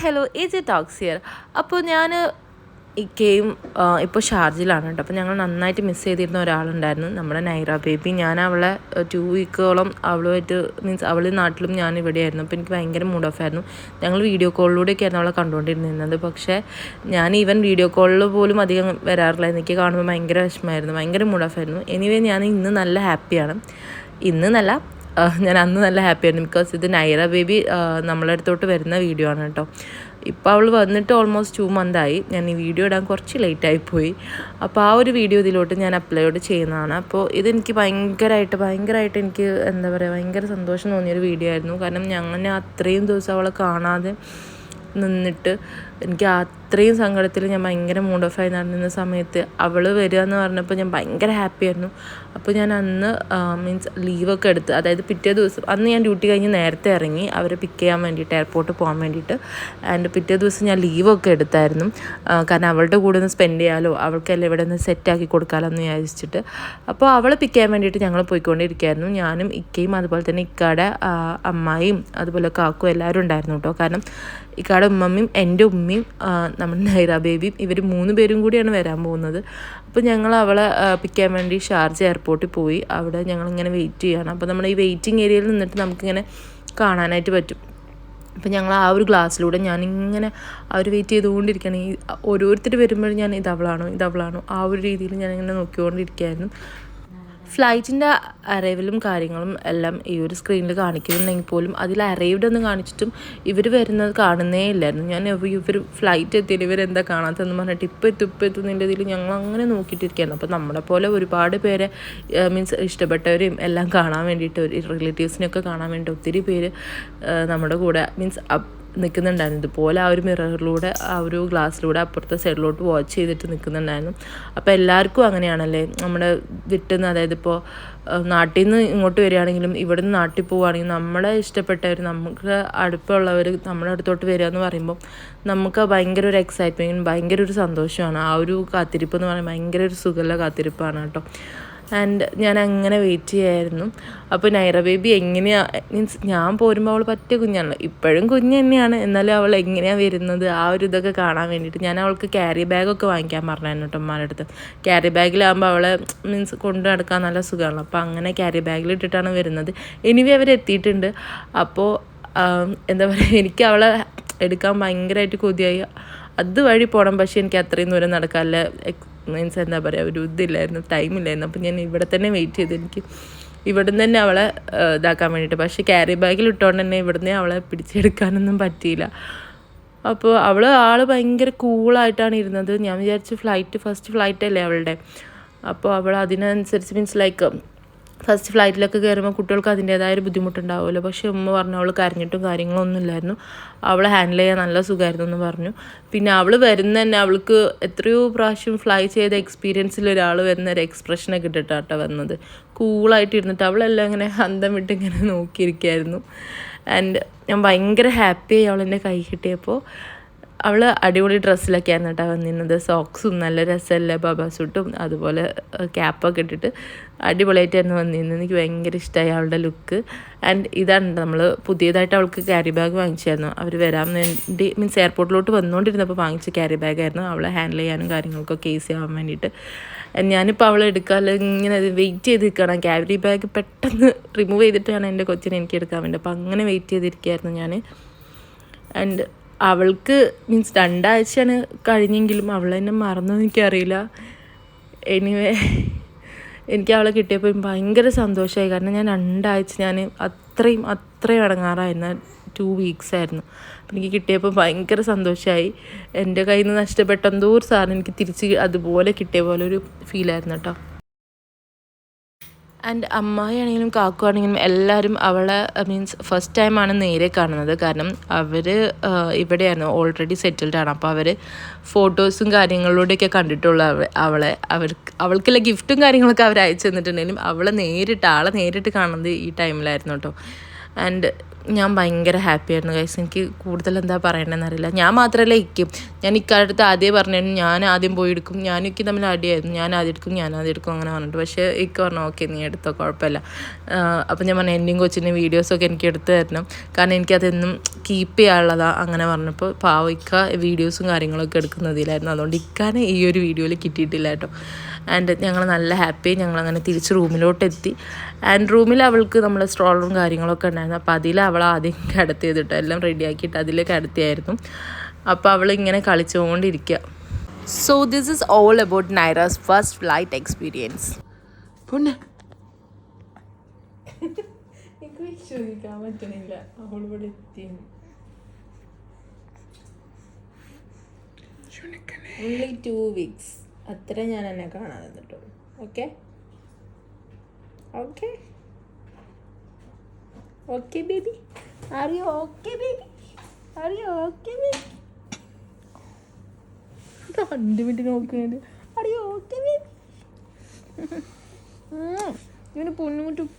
Hello AJ talks here. അപ്പോൾ ഞാൻ ഇക്കയും ഇപ്പോൾ ഷാർജയിലാണ് കേട്ടോ. അപ്പോൾ ഞങ്ങൾ നന്നായിട്ട് മിസ് ചെയ്തിരുന്ന ഒരാളുണ്ടായിരുന്നു, നമ്മുടെ നൈറ ബേബി. ഞാൻ അവളെ 2 വീക്കോളം അവളുമായിട്ട് മീൻസ് അവൾ നാട്ടിലും ഞാൻ ഇവിടെയായിരുന്നു. അപ്പോൾ എനിക്ക് ഭയങ്കര മൂഡ് ഓഫ് ആയിരുന്നു. ഞങ്ങൾ വീഡിയോ കോളിലൂടെയൊക്കെയായിരുന്നു അവളെ കണ്ടുകൊണ്ടിരുന്നത്. പക്ഷേ ഞാൻ ഈവൻ വീഡിയോ കോളിൽ പോലും അധികം വരാറില്ല. എനിക്ക് കാണുമ്പോൾ ഭയങ്കര വിഷമമായിരുന്നു, ഭയങ്കര മൂഡ് ഓഫ് ആയിരുന്നു. എനിവേ ഞാൻ ഇന്ന് നല്ല ഹാപ്പിയാണ്. ഇന്നല്ല, ഞാൻ അന്ന് നല്ല ഹാപ്പിയായിരുന്നു. ബിക്കോസ് ഇത് നൈറ ബേബി നമ്മളെ അടുത്തോട്ട് വരുന്ന വീഡിയോ ആണ് കേട്ടോ. ഇപ്പോൾ അവൾ വന്നിട്ട് ഓൾമോസ്റ്റ് 2 മന്തായി. ഞാൻ ഈ വീഡിയോ ഇടാൻ കുറച്ച് ലേറ്റായിപ്പോയി. അപ്പോൾ ആ ഒരു വീഡിയോ ഇതിലോട്ട് ഞാൻ അപ്ലോഡ് ചെയ്യുന്നതാണ്. അപ്പോൾ ഇതെനിക്ക് ഭയങ്കരമായിട്ട് എനിക്ക് എന്താ പറയുക, ഭയങ്കര സന്തോഷം തോന്നിയൊരു വീഡിയോ ആയിരുന്നു. കാരണം ഞങ്ങൾ അത്രയും ദിവസം അവളെ കാണാതെ നിന്നിട്ട് എനിക്ക് അത്രയും സങ്കടത്തിൽ ഞാൻ ഭയങ്കര മൂഡ് ഓഫായി നടന്നിരുന്ന സമയത്ത് അവൾ വരിക എന്ന് പറഞ്ഞപ്പോൾ ഞാൻ ഭയങ്കര ഹാപ്പിയായിരുന്നു. അപ്പോൾ ഞാൻ അന്ന് മീൻസ് ലീവൊക്കെ എടുത്ത്, അതായത് പിറ്റേ ദിവസം അന്ന് ഞാൻ ഡ്യൂട്ടി കഴിഞ്ഞ് നേരത്തെ ഇറങ്ങി അവരെ പിക്ക് ചെയ്യാൻ വേണ്ടിയിട്ട്, എയർപോർട്ടിൽ പോകാൻ വേണ്ടിയിട്ട്. ആൻഡ് പിറ്റേ ദിവസം ഞാൻ ലീവൊക്കെ എടുത്തായിരുന്നു. കാരണം അവളുടെ കൂടെ ഒന്ന് സ്പെൻഡ് ചെയ്യാലോ, അവൾക്കെല്ലാം ഇവിടെ ഒന്ന് സെറ്റാക്കി കൊടുക്കാമല്ലോ എന്ന് വിചാരിച്ചിട്ട്. അപ്പോൾ അവളെ പിക്ക് ചെയ്യാൻ വേണ്ടിയിട്ട് ഞങ്ങൾ പോയിക്കൊണ്ടിരിക്കുകയായിരുന്നു. ഞാനും ഇക്കയും അതുപോലെ തന്നെ ഇക്കയുടെ അമ്മായിയും അതുപോലെ കാക്കും എല്ലാവരും ഉണ്ടായിരുന്നു കേട്ടോ. കാരണം ഇക്കയുടെ ഉമ്മയും എൻ്റെ ഉമ്മയും നമ്മുടെ നൈറ ബേബിയും ഇവർ 3 പേരും കൂടിയാണ് വരാൻ പോകുന്നത്. അപ്പോൾ ഞങ്ങൾ അവളെ പിക്ക് ചെയ്യാൻ വേണ്ടി ഷാർജ എയർപോർട്ടിൽ പോയി. അവിടെ ഞങ്ങളിങ്ങനെ വെയിറ്റ് ചെയ്യണം. അപ്പോൾ നമ്മൾ ഈ വെയിറ്റിംഗ് ഏരിയയിൽ നിന്നിട്ട് നമുക്കിങ്ങനെ കാണാനായിട്ട് പറ്റും. അപ്പോൾ ഞങ്ങൾ ആ ഒരു ഗ്ലാസ്സിലൂടെ ഞാനിങ്ങനെ അവർ വെയിറ്റ് ചെയ്തുകൊണ്ടിരിക്കുകയാണ്. ഈ ഓരോരുത്തർ വരുമ്പോഴും ഞാൻ ഇതവളാണോ ആ ഒരു രീതിയിൽ ഞാനിങ്ങനെ നോക്കിക്കൊണ്ടിരിക്കുകയായിരുന്നു. ഫ്ലൈറ്റിൻ്റെ അറൈവലും കാര്യങ്ങളും എല്ലാം ഈ ഒരു സ്ക്രീനിൽ കാണിക്കുന്നുണ്ടെങ്കിൽ പോലും അതിൽ അറൈവ്ഡ് എന്ന് കാണിച്ചിട്ടും ഇവർ വരുന്നത് കാണുന്നേ ഇല്ലായിരുന്നു. ഞാൻ ഇവർ ഫ്ലൈറ്റ് എത്തിയില്ല, ഇവരെന്താ കാണാത്തതെന്ന് പറഞ്ഞിട്ട് ഇപ്പം എത്തുന്നതിൻ്റെ ഇതിൽ ഞങ്ങൾ അങ്ങനെ നോക്കിയിട്ടിരിക്കുകയാണ്. അപ്പോൾ നമ്മളെ പോലെ ഒരുപാട് പേരെ മീൻസ് ഇഷ്ടപ്പെട്ടവരെയും എല്ലാം കാണാൻ വേണ്ടിയിട്ട്, റിലേറ്റീവ്സിനെയൊക്കെ കാണാൻ വേണ്ടി ഒത്തിരി പേര് നമ്മുടെ കൂടെ മീൻസ് നിൽക്കുന്നുണ്ടായിരുന്നു. ഇതുപോലെ ആ ഒരു മിററിലൂടെ, ആ ഒരു ഗ്ലാസ്സിലൂടെ അപ്പുറത്തെ സൈഡിലോട്ട് വാച്ച് ചെയ്തിട്ട് നിൽക്കുന്നുണ്ടായിരുന്നു. അപ്പോൾ എല്ലാവർക്കും അങ്ങനെയാണല്ലേ, നമ്മുടെ വിട്ടുന്ന, അതായത് ഇപ്പോൾ നാട്ടിൽ നിന്ന് ഇങ്ങോട്ട് വരികയാണെങ്കിലും ഇവിടെ നിന്ന് നാട്ടിൽ പോവുകയാണെങ്കിലും നമ്മളെ ഇഷ്ടപ്പെട്ടവർ, നമുക്ക് അടുപ്പമുള്ളവർ നമ്മുടെ അടുത്തോട്ട് വരിക എന്ന് പറയുമ്പോൾ നമുക്ക് ഭയങ്കര ഒരു എക്സൈറ്റ്മെൻറ്റും ഭയങ്കര ഒരു സന്തോഷമാണ്. ആ ഒരു കാത്തിരിപ്പ് എന്ന് പറയുമ്പോൾ ഭയങ്കര ഒരു സുഖമുള്ള കാത്തിരിപ്പാണ് കേട്ടോ. ആൻഡ് ഞാൻ അങ്ങനെ വെയിറ്റ് ചെയ്യായിരുന്നു. അപ്പോൾ നൈറ ബേബി മീൻസ് ഞാൻ പോരുമ്പോൾ അവൾ പറ്റിയ കുഞ്ഞാണല്ലോ, ഇപ്പോഴും കുഞ്ഞ് തന്നെയാണ്, എന്നാലും അവൾ എങ്ങനെയാണ് വരുന്നത് ആ ഒരു ഇതൊക്കെ കാണാൻ വേണ്ടിയിട്ട് ഞാൻ അവൾക്ക് ക്യാരി ബാഗൊക്കെ വാങ്ങിക്കാൻ പറഞ്ഞായിരുന്നു കേട്ടോ ഉമ്മാരുടെ അടുത്ത്. ക്യാരി ബാഗിലാകുമ്പോൾ അവളെ മീൻസ് കൊണ്ടു നടക്കാൻ നല്ല സുഖമാണല്ലോ. അപ്പോൾ അങ്ങനെ ക്യാരി ബാഗിലിട്ടിട്ടാണ് വരുന്നത്. എനിവേ അവരെത്തിയിട്ടുണ്ട്. അപ്പോൾ എന്താ പറയുക, എനിക്ക് അവളെ എടുക്കാൻ ഭയങ്കരമായിട്ട് കൊതിയായി. അതുവഴി പോകണം, പക്ഷേ എനിക്ക് അത്രയും ദൂരം നടക്കാനുള്ള മീൻസ് എന്താ പറയുക, ഒരു ഇതില്ലായിരുന്നു, ടൈമില്ലായിരുന്നു. അപ്പോൾ ഞാൻ ഇവിടെ തന്നെ വെയിറ്റ് ചെയ്ത് എനിക്ക് ഇവിടുന്ന് തന്നെ അവളെ ഇതാക്കാൻ വേണ്ടിയിട്ട്. പക്ഷേ ക്യാരി ബാഗിൽ ഇട്ടുകൊണ്ട് തന്നെ ഇവിടുന്ന് അവളെ പിടിച്ചെടുക്കാനൊന്നും പറ്റിയില്ല. അപ്പോൾ ആൾ ഭയങ്കര കൂളായിട്ടാണ് ഇരുന്നത്. ഞാൻ വിചാരിച്ചു ഫസ്റ്റ് ഫ്ലൈറ്റല്ലേ അവളുടെ, അപ്പോൾ അവൾ അതിനനുസരിച്ച് മീൻസ് ലൈക്ക് ഫസ്റ്റ് ഫ്ലൈറ്റിലൊക്കെ കയറുമ്പോൾ കുട്ടികൾക്ക് അതിൻ്റേതായൊരു ബുദ്ധിമുട്ടുണ്ടാവുമല്ലോ. പക്ഷേ ഉമ്മ പറഞ്ഞു അവൾ കരഞ്ഞിട്ടും കാര്യങ്ങളൊന്നും ഇല്ലായിരുന്നു, അവളെ ഹാൻഡിൽ ചെയ്യാൻ നല്ല സുഖമായിരുന്നു എന്ന് പറഞ്ഞു. പിന്നെ അവൾ വരുന്ന തന്നെ അവൾക്ക് എത്രയോ പ്രാവശ്യം ഫ്ലൈ ചെയ്ത എക്സ്പീരിയൻസിൽ ഒരാൾ വരുന്ന ഒരു എക്സ്പ്രഷനൊക്കെ ഇട്ടിട്ടാട്ടോ വന്നത്. കൂളായിട്ട് ഇരുന്നിട്ട് അവളെല്ലാം ഇങ്ങനെ അന്തം വിട്ട് ഇങ്ങനെ നോക്കിയിരിക്കുകയായിരുന്നു. ആൻഡ് ഞാൻ ഭയങ്കര ഹാപ്പിയായി അവളെൻ്റെ കൈ കിട്ടിയപ്പോൾ. അവൾ അടിപൊളി ഡ്രസ്സിലൊക്കെയാണ് കേട്ടോ വന്നിരുന്നത്. സോക്സും നല്ല രസമല്ലേ, ബാബാ സൂട്ടും അതുപോലെ ക്യാപ്പൊക്കെ ഇട്ടിട്ട് അടിപൊളിയായിട്ടായിരുന്നു വന്നിരുന്നത്. എനിക്ക് ഭയങ്കര ഇഷ്ടമായി അവളുടെ ലുക്ക്. ആൻഡ് ഇതാണ് നമ്മൾ പുതിയതായിട്ട് അവൾക്ക് ക്യാരി ബാഗ് വാങ്ങിച്ചായിരുന്നു. അവർ വരാൻ വേണ്ടി മീൻസ് എയർപോർട്ടിലോട്ട് വന്നുകൊണ്ടിരുന്നപ്പോൾ വാങ്ങിച്ച ക്യാരി ബാഗായിരുന്നു, അവളെ ഹാൻഡിൽ ചെയ്യാനും കാര്യങ്ങൾക്കൊക്കെ ഈസി ആവാൻ വേണ്ടിയിട്ട്. ഞാനിപ്പോൾ അവളെ എടുക്കാതെ ഇങ്ങനെ വെയിറ്റ് ചെയ്ത് നിൽക്കണം. ക്യാരി ബാഗ് പെട്ടെന്ന് റിമൂവ് ചെയ്തിട്ടാണ് എൻ്റെ കൊച്ചിനെ എനിക്ക് എടുക്കാൻ വേണ്ടി. അപ്പോൾ അങ്ങനെ വെയിറ്റ് ചെയ്തിരിക്കുകയായിരുന്നു ഞാൻ. ആൻഡ് അവൾക്ക് മീൻസ് 2 ആഴ്ചയാണ് കഴിഞ്ഞെങ്കിലും അവൾ എന്നെ മറന്നൊന്നും എനിക്കറിയില്ല. എനിവേ എനിക്ക് അവളെ കിട്ടിയപ്പോൾ ഭയങ്കര സന്തോഷമായി. കാരണം ഞാൻ 2 ആഴ്ച ഞാൻ അത്രയും ഇടങ്ങാറായിരുന്ന 2 വീക്സ് ആയിരുന്നു. അപ്പം എനിക്ക് കിട്ടിയപ്പോൾ ഭയങ്കര സന്തോഷമായി. എൻ്റെ കയ്യിൽ നിന്ന് നഷ്ടപ്പെട്ട എന്തോ ഒരു സാധനം എനിക്ക് തിരിച്ച് അതുപോലെ കിട്ടിയ പോലെ ഒരു ഫീലായിരുന്നു കേട്ടോ. ആൻഡ് അമ്മായിയാണെങ്കിലും കാക്കുവാണെങ്കിലും എല്ലാവരും അവളെ മീൻസ് ഫസ്റ്റ് ടൈമാണ് നേരെ കാണുന്നത്. കാരണം അവർ ഇവിടെയായിരുന്നു, ഓൾറെഡി സെറ്റിൽഡാണ്. അപ്പോൾ അവർ ഫോട്ടോസും കാര്യങ്ങളിലൂടെയൊക്കെ കണ്ടിട്ടുള്ള അവൾക്കുള്ള ഗിഫ്റ്റും കാര്യങ്ങളൊക്കെ അവർ അയച്ചു തന്നിട്ടുണ്ടെങ്കിലും ആളെ നേരിട്ട് കാണുന്നത് ഈ ടൈമിലായിരുന്നു കേട്ടോ. ആൻഡ് ഞാൻ ഭയങ്കര ഹാപ്പി ആയിരുന്നു ഗൈസ്. എനിക്ക് കൂടുതൽ എന്താ പറയണമെന്ന് അറിയില്ല. ഞാൻ മാത്രമല്ല ഇക്കും, ഞാൻ ഇക്കാലത്ത് ആദ്യം പറഞ്ഞു ഞാൻ ആദ്യം പോയി എടുക്കും, ഞാനും ഇക്കും തമ്മിൽ അടിയായിരുന്നു, ഞാൻ ആദ്യം എടുക്കും അങ്ങനെ പറഞ്ഞിട്ട്. പക്ഷേ ഇക്ക പറഞ്ഞു ഓക്കെ നീ എടുത്തോ കുഴപ്പമില്ല. അപ്പം ഞാൻ പറഞ്ഞു എൻ്റെയും കൊച്ചിൻ്റെ വീഡിയോസൊക്കെ എനിക്ക് എടുത്ത് തരണം, കാരണം എനിക്കതെന്നും കീപ്പ് ചെയ്യാനുള്ളതാണ് അങ്ങനെ പറഞ്ഞപ്പോൾ പാവം ഇക്ക വീഡിയോസും കാര്യങ്ങളൊക്കെ എടുക്കുന്നതിലായിരുന്നു. അതുകൊണ്ട് ഇക്കാനെ ഈ ഒരു വീഡിയോയിൽ കിട്ടിയിട്ടില്ല കേട്ടോ. ആൻഡ് ഞങ്ങൾ നല്ല ഹാപ്പി. ഞങ്ങളങ്ങനെ തിരിച്ച് റൂമിലോട്ടെത്തി. ആൻഡ് റൂമിൽ അവൾക്ക് നമ്മൾ സ്ട്രോളറും കാര്യങ്ങളൊക്കെ ഉണ്ടായിരുന്നു. അപ്പോൾ അതിൽ അവൾ ആദ്യം കിടത്തിയത് കേട്ടോ, എല്ലാം റെഡിയാക്കിയിട്ട് അതിൽ കിടത്തിയായിരുന്നു. അപ്പോൾ അവൾ ഇങ്ങനെ കളിച്ചുകൊണ്ടിരിക്കുക. So this is all about Naira's first flight experience. പിന്നെ എനിക്ക് വിശ്വസിക്കാൻ പറ്റുന്നില്ല അവളിവിടെ എത്തി. only 2 weeks അത്ര ഞാൻ എന്നെ കാണാതെ കേട്ടോ. Okay okay okay baby, are you okay baby, are you okay baby? 2 minute നോക്കുന്നുണ്ട്. Are you okay baby? ഇവന് പൊന്നുമുട്ടും